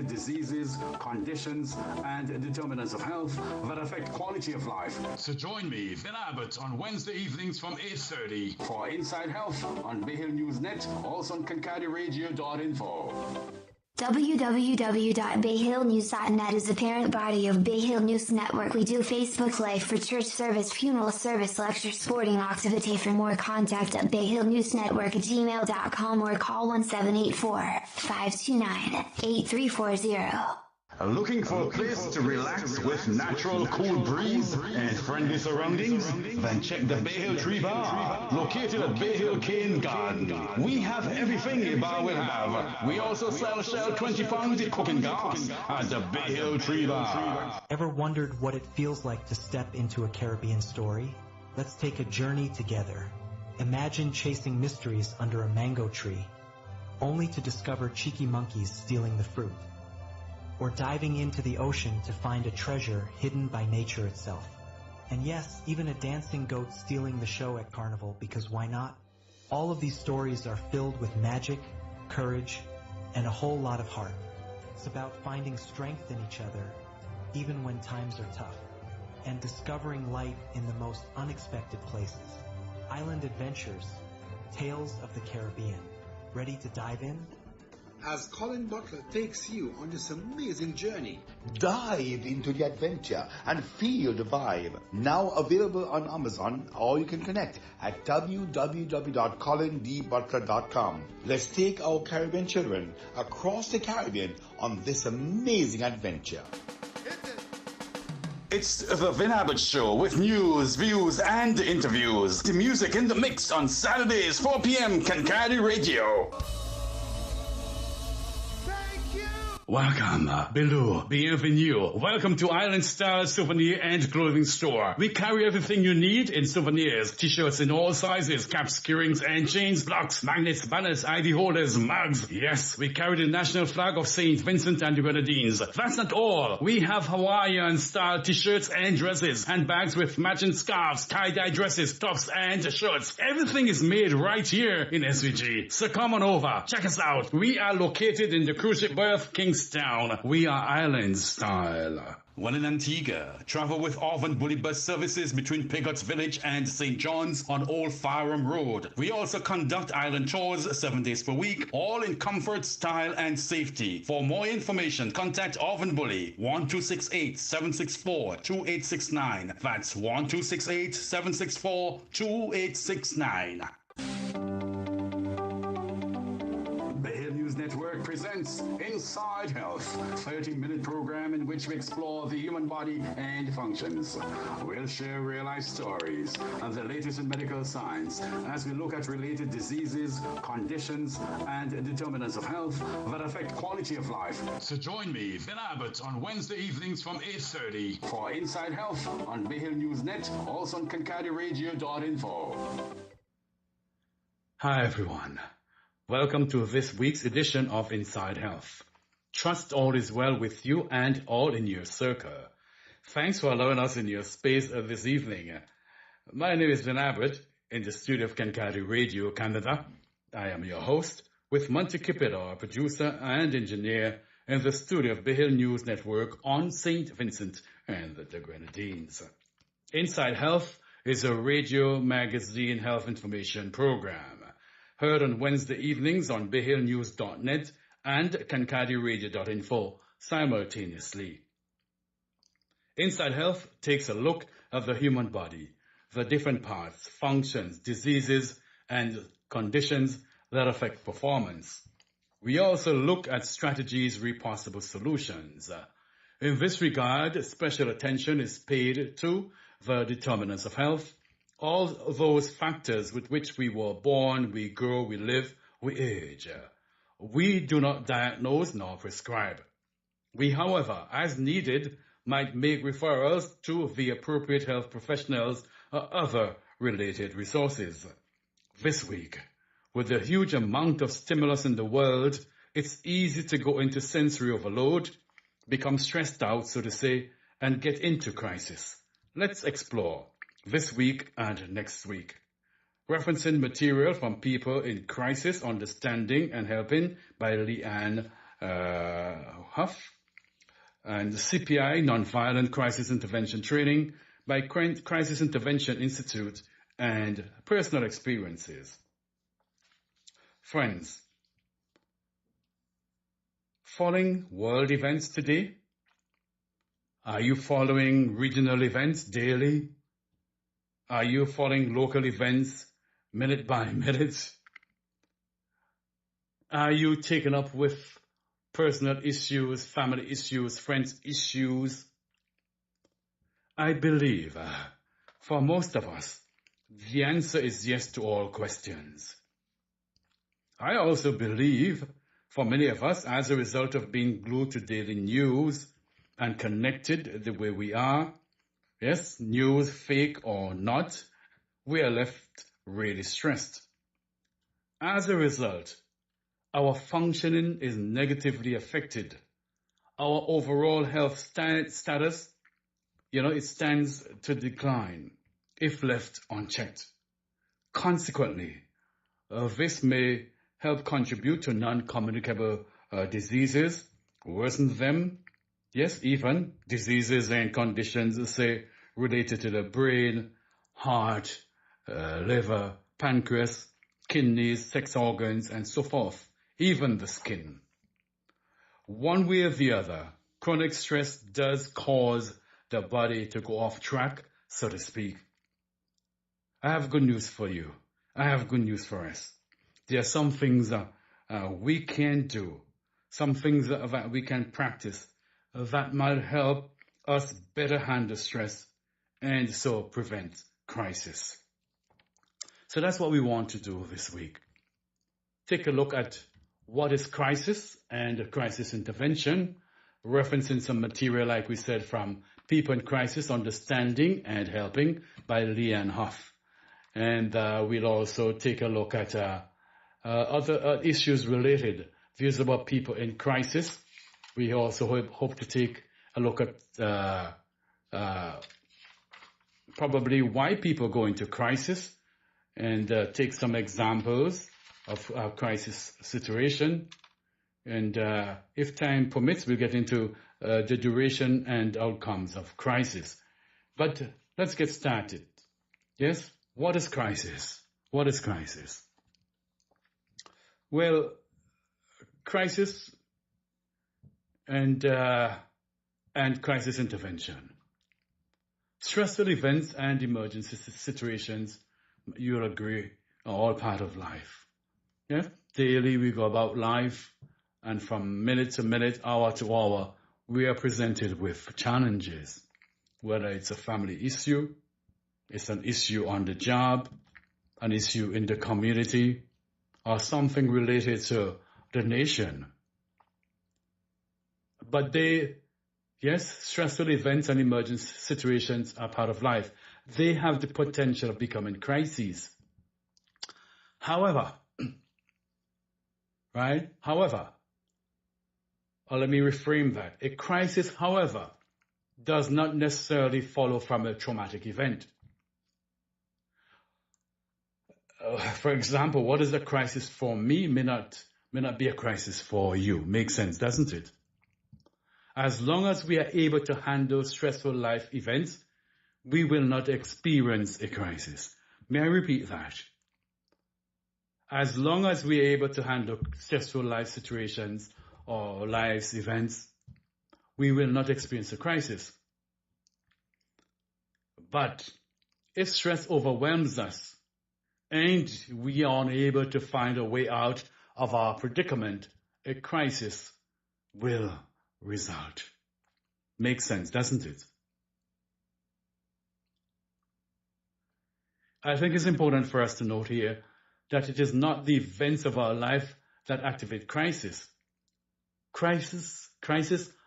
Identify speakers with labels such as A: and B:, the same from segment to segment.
A: related diseases, conditions, and determinants of health that affect quality of life. So join me, Vin Abbott, on Wednesday evenings from 8:30 for Inside Health on Bay Hill News Net, also on KincadiRadio.info.
B: www.BAYHILLNEWS.net is the parent body of Bay Hill News Network. We do Facebook Live for church service, funeral service, lecture, sporting activity. For more, contact at BAYHILLNEWSNetwork@gmail.com or call 1784-529-8340.
A: Looking for a place to relax with natural cool breeze and friendly surroundings? Then check the Bay Hill Tree Bar, located at Bay Hill Cane Garden. We have everything a bar will have. We also sell Shell 20-pound cooking gas at the Bay Hill Tree Bar.
C: Ever wondered what it feels like to step into a Caribbean story? Let's take a journey together. Imagine chasing mysteries under a mango tree, only to discover cheeky monkeys stealing the fruit. Or diving into the ocean to find a treasure hidden by nature itself. And yes, even a dancing goat stealing the show at Carnival, because why not? All of these stories are filled with magic, courage, and a whole lot of heart. It's about finding strength in each other, even when times are tough, and discovering light in the most unexpected places. Island adventures, tales of the Caribbean. Ready to dive in?
D: As Colin Butler takes you on this amazing journey.
E: Dive into the adventure and feel the vibe. Now available on Amazon, or you can connect at www.colindbutler.com. Let's take our Caribbean children across the Caribbean on this amazing adventure.
A: It's the Vin Abbott Show with news, views, and interviews. The music in the mix on Saturdays, 4 p.m. Kincadi Radio. Welcome, bienvenue. Welcome to Island Style Souvenir and Clothing Store. We carry everything you need in souvenirs, t-shirts in all sizes, caps, keyrings, and chains, blocks, magnets, banners, ID holders, mugs. Yes, we carry the national flag of St. Vincent and the Grenadines. That's not all. We have Hawaiian style t-shirts and dresses, handbags with matching scarves, tie-dye dresses, tops, and shirts. Everything is made right here in SVG. So come on over. Check us out. We are located in the cruise ship berth, Kingstown. We are island style. One in Antigua. Travel with Oven Bully bus services between Pigot's Village and St. John's on Old Fareham Road. We also conduct island tours 7 days per week, all in comfort, style, and safety. For more information, contact Oven Bully 1268-764-2869. That's 1268-764-2869. Network presents Inside Health, 30-minute program in which we explore the human body and functions. We'll share real-life stories and the latest in medical science as we look at related diseases, conditions, and determinants of health that affect quality of life. So join me, Vin Abbott, on Wednesday evenings from 8:30 for Inside Health on Bay Hill News Net, also on KincadiRadio.info. Hi, everyone. Welcome to this week's edition of Inside Health. Trust all is well with you and all in your circle. Thanks for allowing us in your space this evening. My name is Vin Abbott in the studio of Kincadi Radio, Canada. I am your host with Monty Kippett, our producer and engineer, in the studio of Bay Hill News Network on St. Vincent and the Grenadines. Inside Health is a radio magazine health information program. Heard on Wednesday evenings on BAYHILLNEWS.net and KincadiRadio.info simultaneously. Inside Health takes a look at the human body, the different parts, functions, diseases, and conditions that affect performance. We also look at strategies for possible solutions. In this regard, special attention is paid to the determinants of health, all those factors with which we were born, we grow, we live, we age. We do not diagnose nor prescribe. We, however, as needed, might make referrals to the appropriate health professionals or other related resources. This week, with the huge amount of stimulus in the world, it's easy to go into sensory overload, become stressed out, so to say, and get into crisis. Let's explore this week and next week. Referencing material from People in Crisis, Understanding and Helping by Leanne Huff, and the CPI, Nonviolent Crisis Intervention Training by Crisis Intervention Institute, and personal experiences. Friends, following world events today? Are you following regional events daily? Are you following local events minute by minute? Are you taken up with personal issues, family issues, friends issues? I believe for most of us, the answer is yes to all questions. I also believe for many of us, as a result of being glued to daily news and connected the way we are, yes, news, fake or not, we are left really stressed. As a result, our functioning is negatively affected. Our overall health status, it stands to decline if left unchecked. Consequently, this may help contribute to non-communicable diseases, worsen them, yes, even diseases and conditions, say, related to the brain, heart, liver, pancreas, kidneys, sex organs, and so forth, even the skin. One way or the other, chronic stress does cause the body to go off track, so to speak. I have good news for you. I have good news for us. There are some things we can do, some things that we can practice that might help us better handle stress and so prevent crisis. So that's what we want to do this week. Take a look at what is crisis and crisis intervention, referencing some material, like we said, from People in Crisis, Understanding and Helping by Leanne Huff. And we'll also take a look at other issues related, views about people in crisis. We also hope to take a look at probably why people go into crisis and take some examples of a crisis situation. And if time permits, we'll get into the duration and outcomes of crisis. But let's get started. Yes? What is crisis? What is crisis? Well, crisis and crisis intervention. Stressful events and emergency situations, you'll agree, are all part of life. Yeah? Daily we go about life, and from minute to minute, hour to hour, we are presented with challenges. Whether it's a family issue, it's an issue on the job, an issue in the community, or something related to the nation. But stressful events and emergency situations are part of life. They have the potential of becoming crises. However, or let me reframe that. A crisis, however, does not necessarily follow from a traumatic event. For example, what is a crisis for me may not be a crisis for you. Makes sense, doesn't it? As long as we are able to handle stressful life events, we will not experience a crisis. May I repeat that? As long as we are able to handle stressful life situations or life's events, we will not experience a crisis. But if stress overwhelms us and we are unable to find a way out of our predicament, a crisis will result. Makes sense, doesn't it? I think it's important for us to note here that it is not the events of our life that activate crisis. Crisis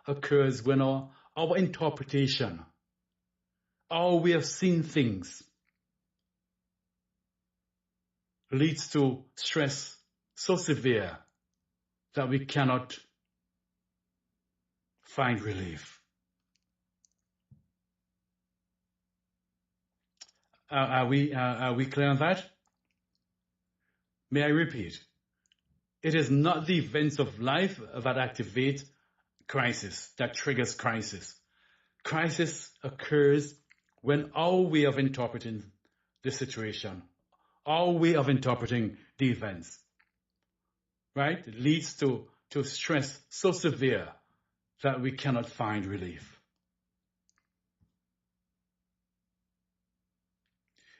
A: occurs when our interpretation, our way of seeing things, leads to stress so severe that we cannot find relief. Are we clear on that? May I repeat? It is not the events of life that activate crisis, that triggers crisis. Crisis occurs when our way of interpreting the situation, our way of interpreting the events, right, leads to stress so severe that we cannot find relief.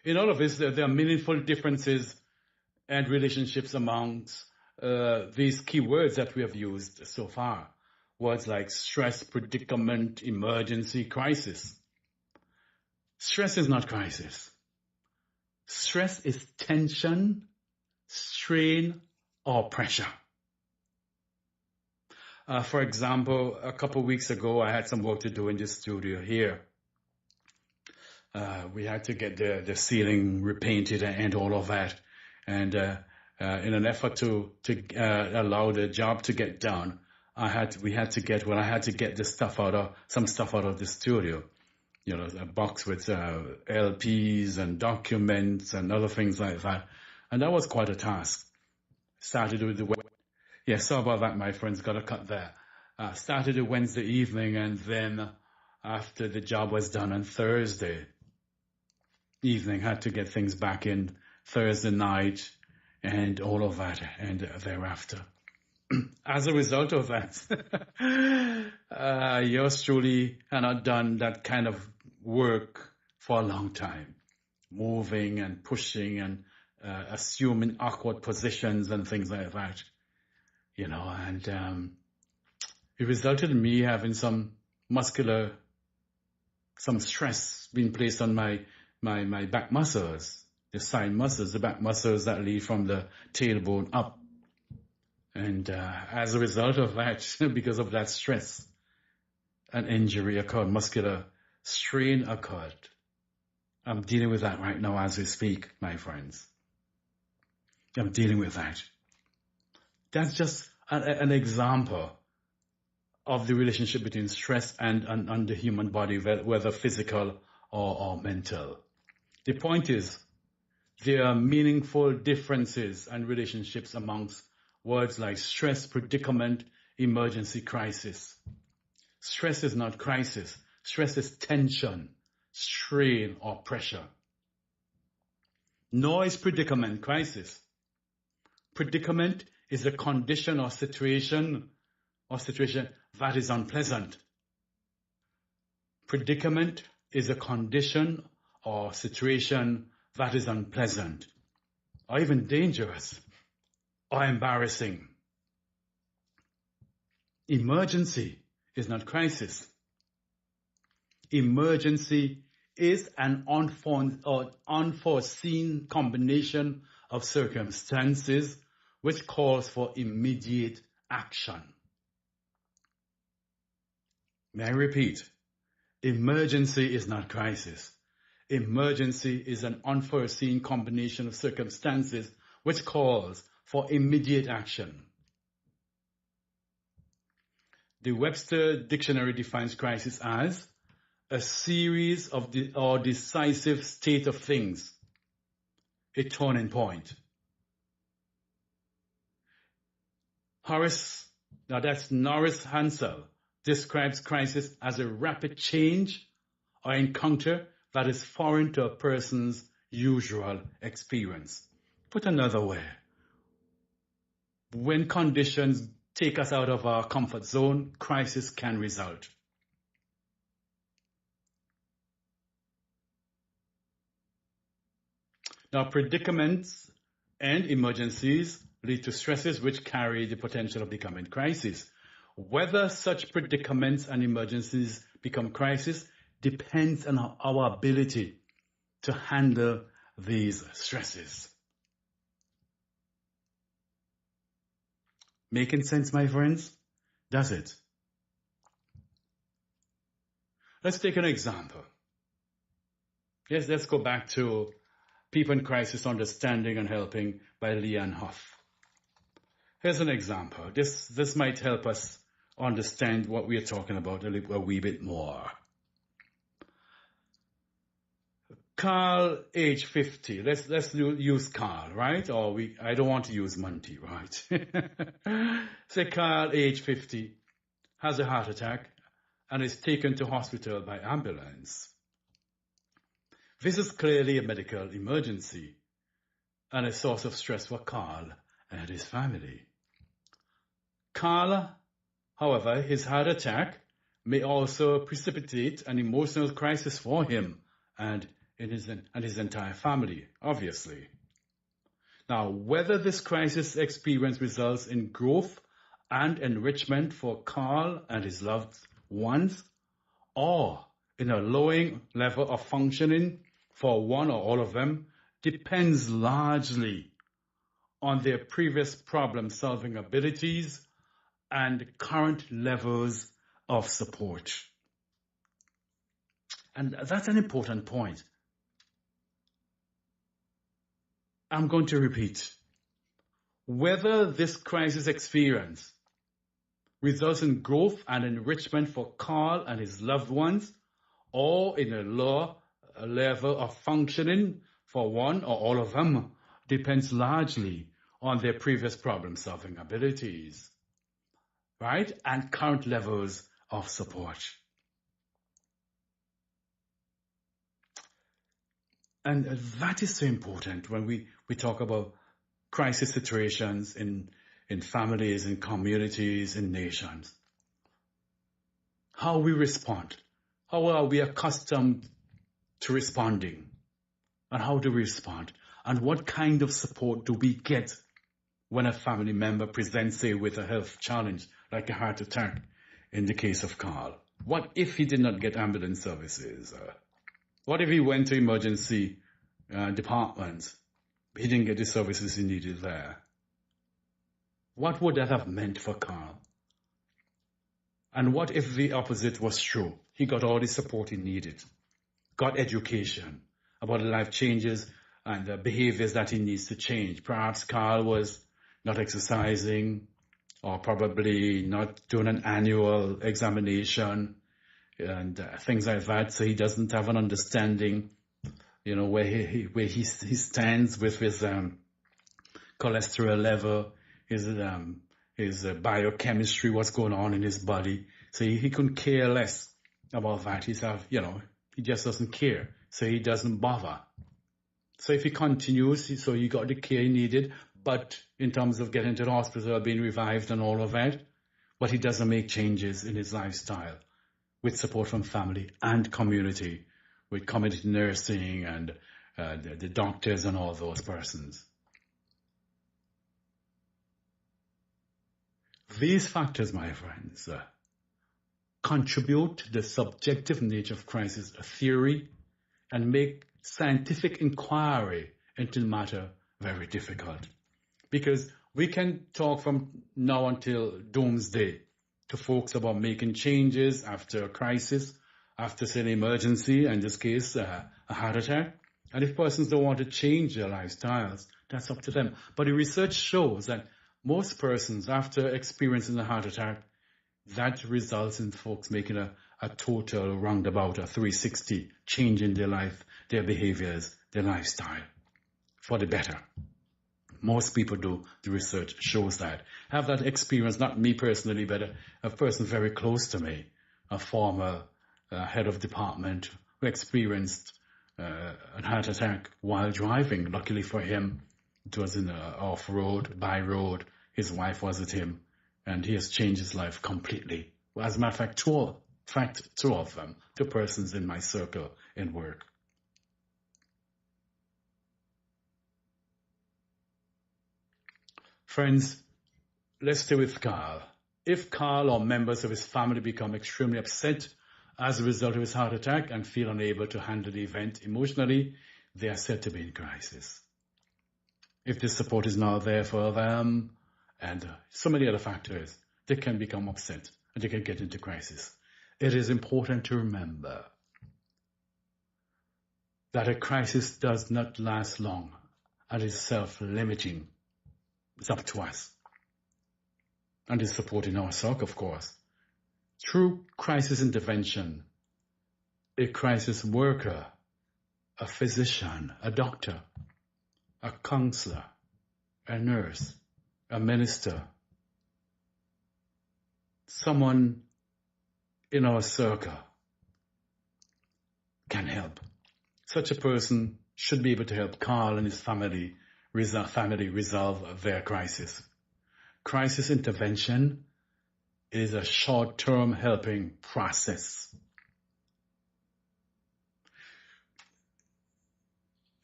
A: In all of this, there are meaningful differences and relationships amongst these key words that we have used so far. Words like stress, predicament, emergency, crisis. Stress is not crisis. Stress is tension, strain, or pressure. For example, a couple of weeks ago, I had some work to do in the studio here. We had to get the ceiling repainted and all of that. And in an effort to allow the job to get done, I had to get some stuff out of the studio. You know, a box with LPs and documents and other things like that. And that was quite a task. Started with sorry about that, my friends, got to cut there. Started a Wednesday evening, and then after the job was done on Thursday evening, had to get things back in Thursday night and all of that, and thereafter. As a result of that, yours truly had not done that kind of work for a long time, moving and pushing and assuming awkward positions and things like that, you know, and it resulted in me having some stress being placed on my back muscles, the side muscles, the back muscles that lead from the tailbone up. And as a result of that, because of that stress, an injury occurred, muscular strain occurred. I'm dealing with that right now as we speak, my friends. I'm dealing with that. That's just an example of the relationship between stress and the human body, whether physical or mental. The point is, there are meaningful differences and relationships amongst words like stress, predicament, emergency, crisis. Stress is not crisis. Stress is tension, strain, or pressure. Nor is predicament crisis. Predicament is a condition or situation that is unpleasant. Predicament is a condition or situation that is unpleasant, or even dangerous, or embarrassing. Emergency is not crisis. Emergency is an unforeseen combination of circumstances which calls for immediate action. May I repeat? Emergency is not crisis. Emergency is an unforeseen combination of circumstances which calls for immediate action. The Webster Dictionary defines crisis as a series of or decisive state of things, a turning point. Norris Hansel describes crisis as a rapid change or encounter that is foreign to a person's usual experience. Put another way, when conditions take us out of our comfort zone, crisis can result. Now, predicaments and emergencies lead to stresses which carry the potential of becoming crises. Whether such predicaments and emergencies become crises depends on our ability to handle these stresses. Making sense, my friends? Does it? Let's take an example. Yes, let's go back to People in Crisis, Understanding and Helping by Leanne Huff. Here's an example. This might help us understand what we are talking about a wee bit more. Carl, age 50. Let's use Carl, right? Or I don't want to use Monty, right? Say Carl, age 50, has a heart attack and is taken to hospital by ambulance. This is clearly a medical emergency and a source of stress for Carl and his family. Carl, however, his heart attack may also precipitate an emotional crisis for him and his entire family, obviously. Now, whether this crisis experience results in growth and enrichment for Carl and his loved ones, or in a lowering level of functioning for one or all of them, depends largely on their previous problem-solving abilities and current levels of support. And that's an important point. I'm going to repeat. Whether this crisis experience results in growth and enrichment for Carl and his loved ones, or in a lower level of functioning for one or all of them, depends largely on their previous problem-solving abilities, right? And current levels of support. And that is so important when we talk about crisis situations in families, in communities, in nations. How we respond. How are we accustomed to responding? And how do we respond? And what kind of support do we get when a family member presents, say, with a health challenge, like a heart attack in the case of Carl? What if he did not get ambulance services? What if he went to emergency departments? He didn't get the services he needed there. What would that have meant for Carl? And what if the opposite was true? He got all the support he needed, got education about the life changes and the behaviors that he needs to change. Perhaps Carl was not exercising or probably not doing an annual examination and things like that, so he doesn't have an understanding, where he stands with his cholesterol level, his biochemistry, what's going on in his body. So he couldn't care less about that. He just doesn't care, so he doesn't bother. So if he continues, so he got the care he needed, but in terms of getting to the hospital, being revived and all of that, but he doesn't make changes in his lifestyle with support from family and community, with community nursing and the doctors and all those persons. These factors, my friends, contribute to the subjective nature of crisis theory and make scientific inquiry into the matter very difficult. Because we can talk from now until doomsday to folks about making changes after a crisis, after, say, an emergency, in this case, a heart attack. And if persons don't want to change their lifestyles, that's up to them. But the research shows that most persons, after experiencing a heart attack, that results in folks making a total roundabout, a 360 change in their life, their behaviors, their lifestyle for the better. Most people do. The research shows that. Have that experience, not me personally, but a person very close to me, a former head of department who experienced a heart attack while driving. Luckily for him, it was in off-road, by road. His wife was with him, and he has changed his life completely. As a matter of fact, two of them, two persons in my circle in work. Friends, let's stay with Carl. If Carl or members of his family become extremely upset as a result of his heart attack and feel unable to handle the event emotionally, they are said to be in crisis. If this support is not there for them, and so many other factors, they can become upset and they can get into crisis. It is important to remember that a crisis does not last long and is self-limiting. It's up to us. And is supporting ourselves, of course. Through crisis intervention, a crisis worker a physician, a doctor, a counselor, a nurse, a minister, someone in our circle can help. Such a person should be able to help Carl and his family resolve their crisis. Crisis intervention is a short-term helping process.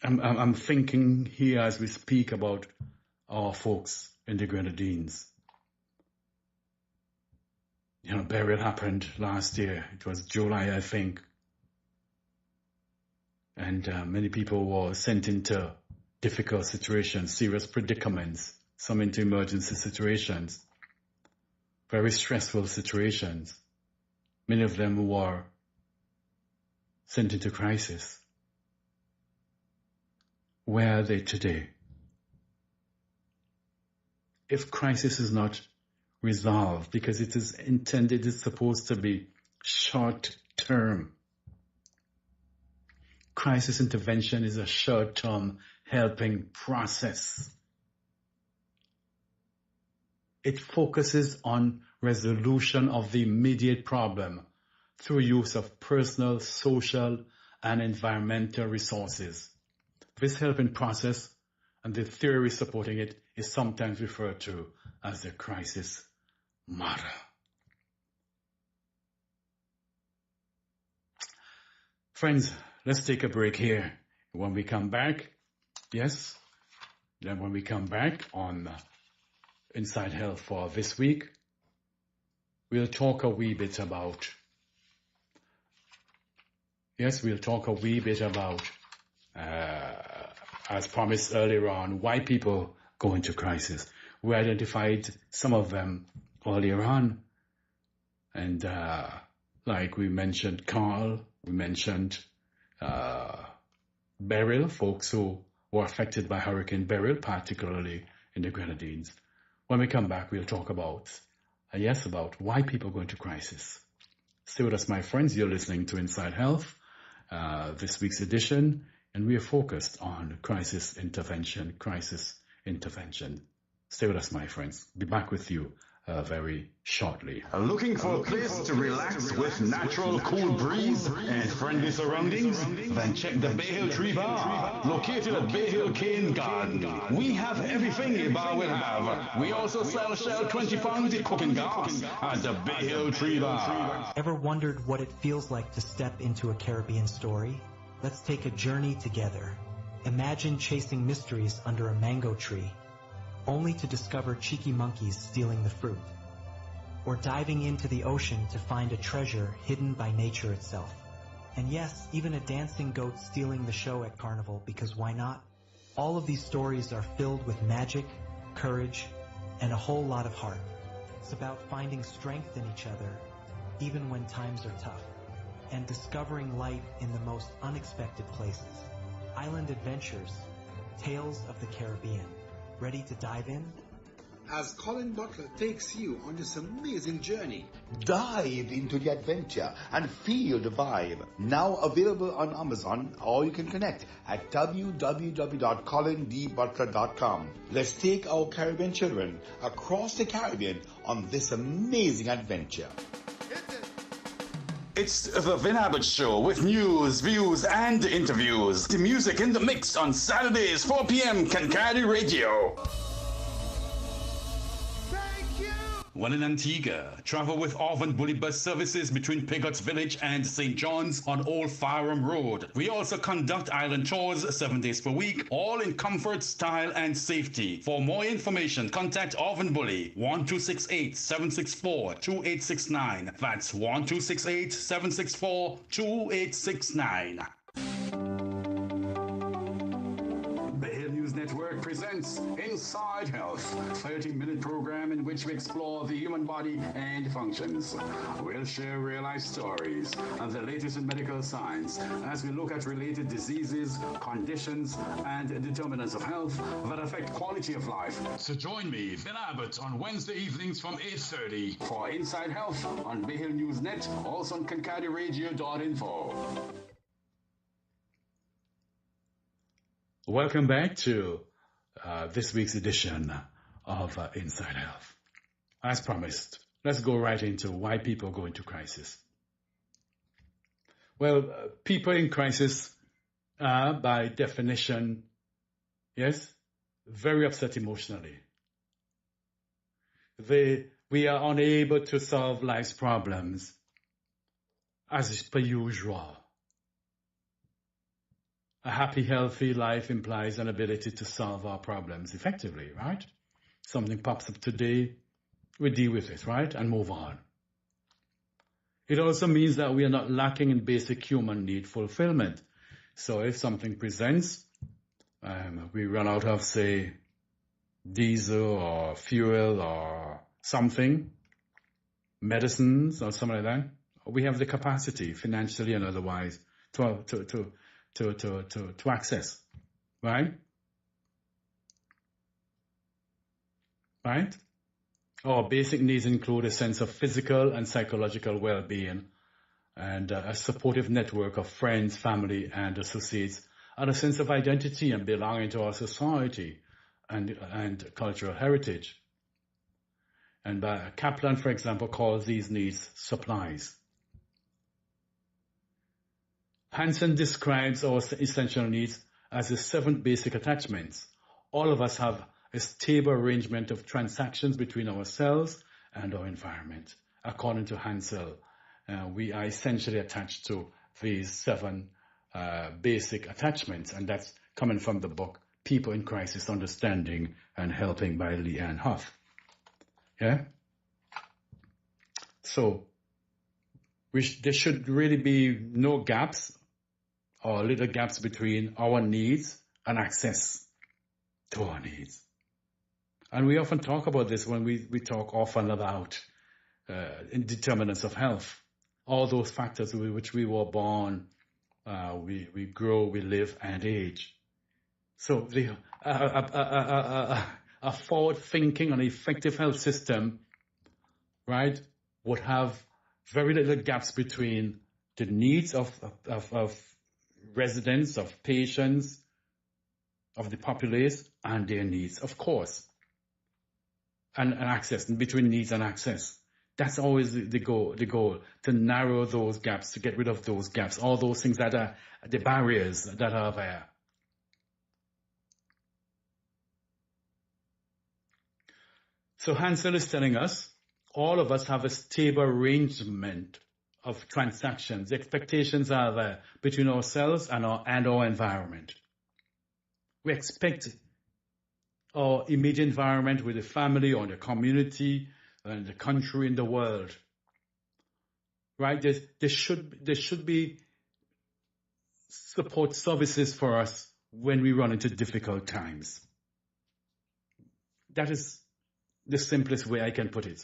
A: I'm thinking here as we speak about our folks in the Grenadines. You know, burial happened last year. It was July, I think. And many people were sent into difficult situations, serious predicaments, some into emergency situations, very stressful situations. Many of them were sent into crisis. Where are they today? If crisis is not resolved, because it is intended, it's supposed to be short-term. Crisis intervention is a short-term helping process. It focuses on resolution of the immediate problem through use of personal, social, and environmental resources. This helping process and the theory supporting it is sometimes referred to as the crisis model. Friends, let's take a break here. When we come back, then when we come back on Inside Health for this week, we'll talk a wee bit about, as promised earlier on, why people go into crisis. We identified some of them earlier on. And like we mentioned Carl, we mentioned Beryl, folks who were affected by Hurricane Beryl, particularly in the Grenadines. When we come back, we'll talk about why people go into crisis. Stay with us, my friends. You're listening to Inside Health, this week's edition, and we are focused on crisis intervention. Stay with us, my friends. Be back with you very shortly.
F: Looking for a place to relax with natural cool breeze and friendly surroundings? Then check the Bay Hill Tree Bar, located at Bay Hill Cane Garden. We have everything a bar will have. We also sell Shell 20 pounds cooking gas at the Bay Hill Tree Bar.
C: Ever wondered what it feels like to step into a Caribbean story? Let's take a journey together. Imagine chasing mysteries under a mango tree, only to discover cheeky monkeys stealing the fruit. Or diving into the ocean to find a treasure hidden by nature itself. And yes, even a dancing goat stealing the show at Carnival, because why not? All of these stories are filled with magic, courage, and a whole lot of heart. It's about finding strength in each other, even when times are tough, and discovering light in the most unexpected places. Island adventures, tales of the Caribbean. Ready to dive in?
D: As Colin Butler takes you on this amazing journey.
E: Dive into the adventure and feel the vibe. Now available on Amazon, or you can connect at www.colindbutler.com. Let's take our Caribbean children across the Caribbean on this amazing adventure.
F: It's the Vin Abbott Show with news, views, and interviews. The music in the mix on Saturdays, 4 p.m. Kankadi Radio. One in Antigua. Travel with Orvan Bully bus services between Pigot's Village and St. John's on Old Fareham Road. We also conduct island tours 7 days per week, all in comfort, style, and safety. For more information, contact Orvan Bully 1268-764-2869. That's 1268-764-2869. Network presents Inside Health, a 30-minute program in which we explore the human body and functions. We'll share real-life stories and the latest in medical science as we look at related diseases, conditions, and determinants of health that affect quality of life. So join me, Vin Abbott, on Wednesday evenings from 8:30 for Inside Health on Bay Hill News Net, also on KankadiRadio.info.
A: Welcome back to this week's edition of Inside Health. As promised, let's go right into why people go into crisis. Well, people in crisis are, by definition, yes, very upset emotionally. We are unable to solve life's problems as is per usual. A happy, healthy life implies an ability to solve our problems effectively, right? Something pops up today, we deal with it, right? And move on. It also means that we are not lacking in basic human need fulfillment. So if something presents, we run out of, say, diesel or fuel or something, medicines or something like that, we have the capacity, financially and otherwise, to access, right? Right? Our basic needs include a sense of physical and psychological well-being and a supportive network of friends, family, and associates, and a sense of identity and belonging to our society and cultural heritage. And Kaplan, for example, calls these needs supplies. Hansen describes our essential needs as the 7 basic attachments. All of us have a stable arrangement of transactions between ourselves and our environment. According to Hansel, we are essentially attached to these 7 basic attachments, and that's coming from the book People in Crisis, Understanding and Helping by Leanne Huff. Yeah? So there should really be no gaps or little gaps between our needs and access to our needs. And we often talk about this when we talk often about determinants of health. All those factors with which we were born, we grow, we live, and age. So a forward-thinking and effective health system, right, would have very little gaps between the needs of residents, of patients, of the populace, and their needs, of course, and access, and between needs and access. That's always the goal, to narrow those gaps, to get rid of those gaps, all those things that are the barriers that are there. So Hansel is telling us, all of us have a stable arrangement of transactions. The expectations are there between ourselves and our environment. We expect our immediate environment with the family or the community and the country and the world. Right? There should be support services for us when we run into difficult times. That is the simplest way I can put it.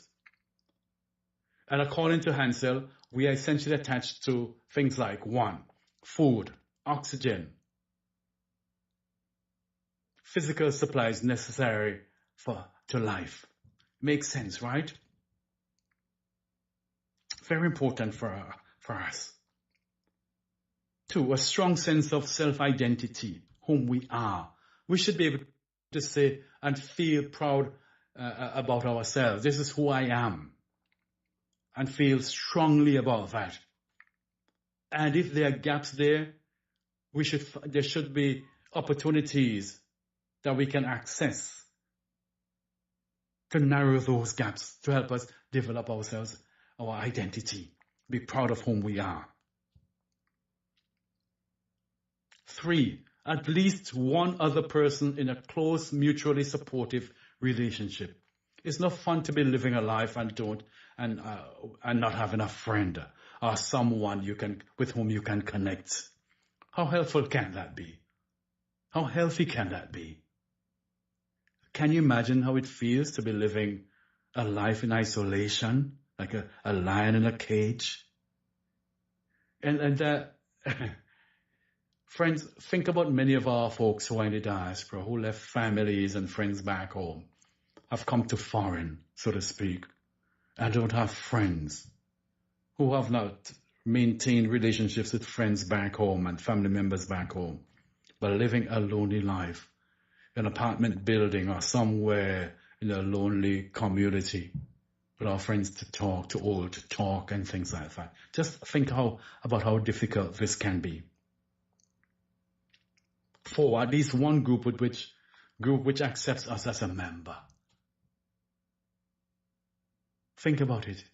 A: And according to Hansel, we are essentially attached to things like 1, food, oxygen, physical supplies necessary to life. Makes sense, right? Very important for us. 2, a strong sense of self-identity, whom we are. We should be able to say and feel proud about ourselves. This is who I am. And feel strongly about that. And if there are gaps there, there should be opportunities that we can access to narrow those gaps, to help us develop ourselves, our identity, be proud of whom we are. 3, at least one other person in a close, mutually supportive relationship. It's not fun to be living a life and not having a friend or someone with whom you can connect. How helpful can that be? How healthy can that be? Can you imagine how it feels to be living a life in isolation, like a lion in a cage? And friends, think about many of our folks who are in the diaspora, who left families and friends back home, have come to foreign, so to speak, and don't have friends, who have not maintained relationships with friends back home and family members back home. but living a lonely life in an apartment building or somewhere in a lonely community with our friends to talk, too old to talk and things like that. Just think about how difficult this can be. 4, at least one group which accepts us as a member. Think about it.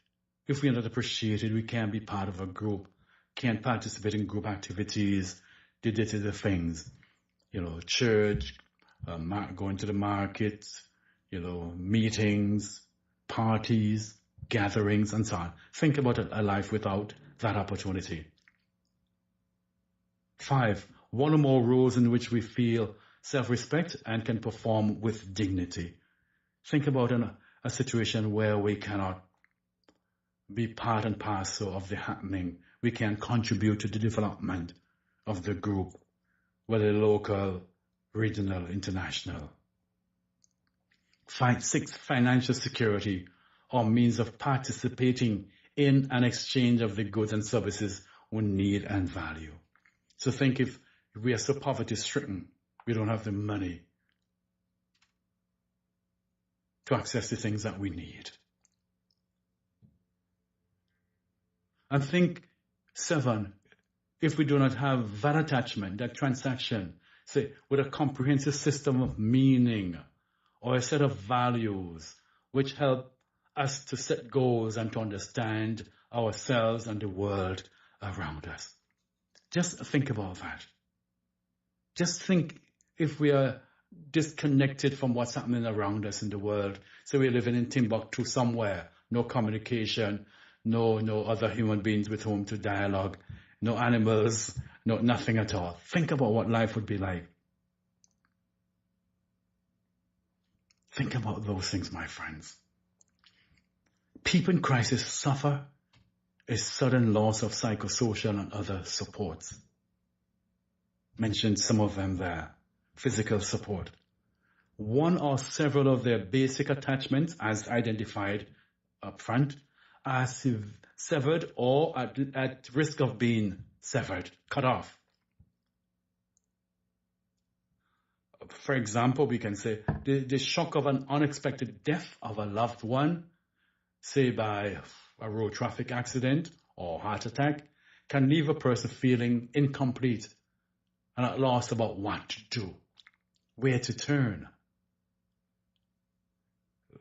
A: If we are not appreciated, we can't be part of a group, can't participate in group activities, the things, church, going to the market, meetings, parties, gatherings, and so on. Think about a life without that opportunity. 5, one or more roles in which we feel self-respect and can perform with dignity. Think about a situation where we cannot be part and parcel of the happening. We can contribute to the development of the group, whether local, regional, international. 6, financial security or means of participating in an exchange of the goods and services we need and value. So think if we are so poverty-stricken, we don't have the money to access the things that we need. And think 7, if we do not have that attachment, that transaction, say, with a comprehensive system of meaning or a set of values which help us to set goals and to understand ourselves and the world around us. Just think about that. Just think if we are disconnected from what's happening around us in the world. So we're living in Timbuktu somewhere, no communication, no other human beings with whom to dialogue, no animals, nothing at all. Think about what life would be like. Think about those things, my friends. People in crisis suffer a sudden loss of psychosocial and other supports. Mentioned some of them there. Physical support. One or several of their basic attachments, as identified up front, are severed or at risk of being severed, cut off. For example, we can say the shock of an unexpected death of a loved one, say by a road traffic accident or heart attack, can leave a person feeling incomplete and at loss about what to do, where to turn.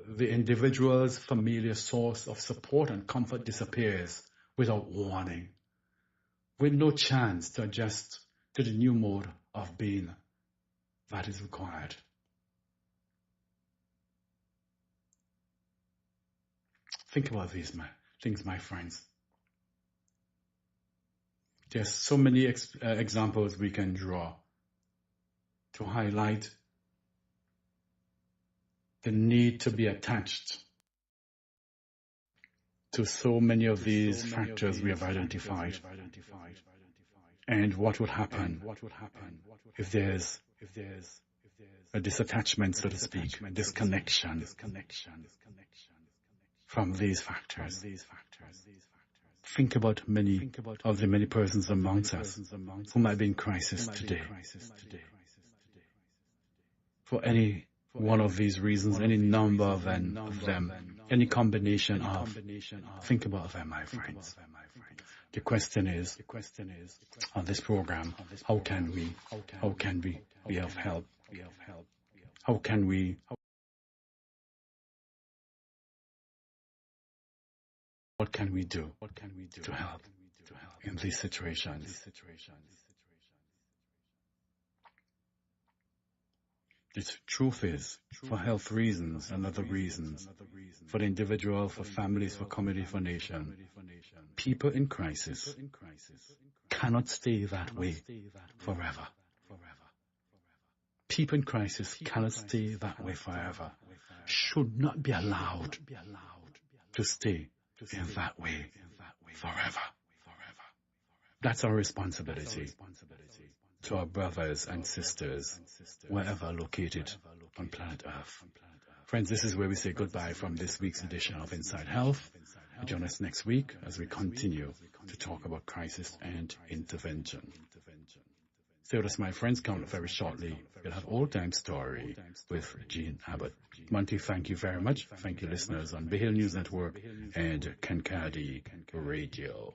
A: The individual's familiar source of support and comfort disappears without warning, with no chance to adjust to the new mode of being that is required. Think about these things, my friends. There's so many examples we can draw to highlight the need to be attached to so many of these factors we have identified. And what would happen if there's a disattachment, so to speak, disconnection from these factors. Think about many of the many persons amongst us who might be in crisis today. For any one of these reasons, any number of them, any combination of, think about them, my friends. The question is, on this program, how can we be of help? How can we, what can we do to help in these situations? The truth is, for health reasons and other reasons, for the individual, for families, for community, for nation, people in crisis cannot stay that way forever. People in crisis cannot stay that way forever, should not be allowed to stay in that way forever. That's our responsibility to our brothers and sisters, wherever located on planet Earth. Friends, this is where we say goodbye from this week's edition of Inside Health. Join us next week as we continue to talk about crisis and intervention. So does my friends count very shortly. We'll have Old-Time Story with Jean Abbott. Monty, thank you very much. Thank you, listeners on Bay Hill News Network and Kankadi Radio.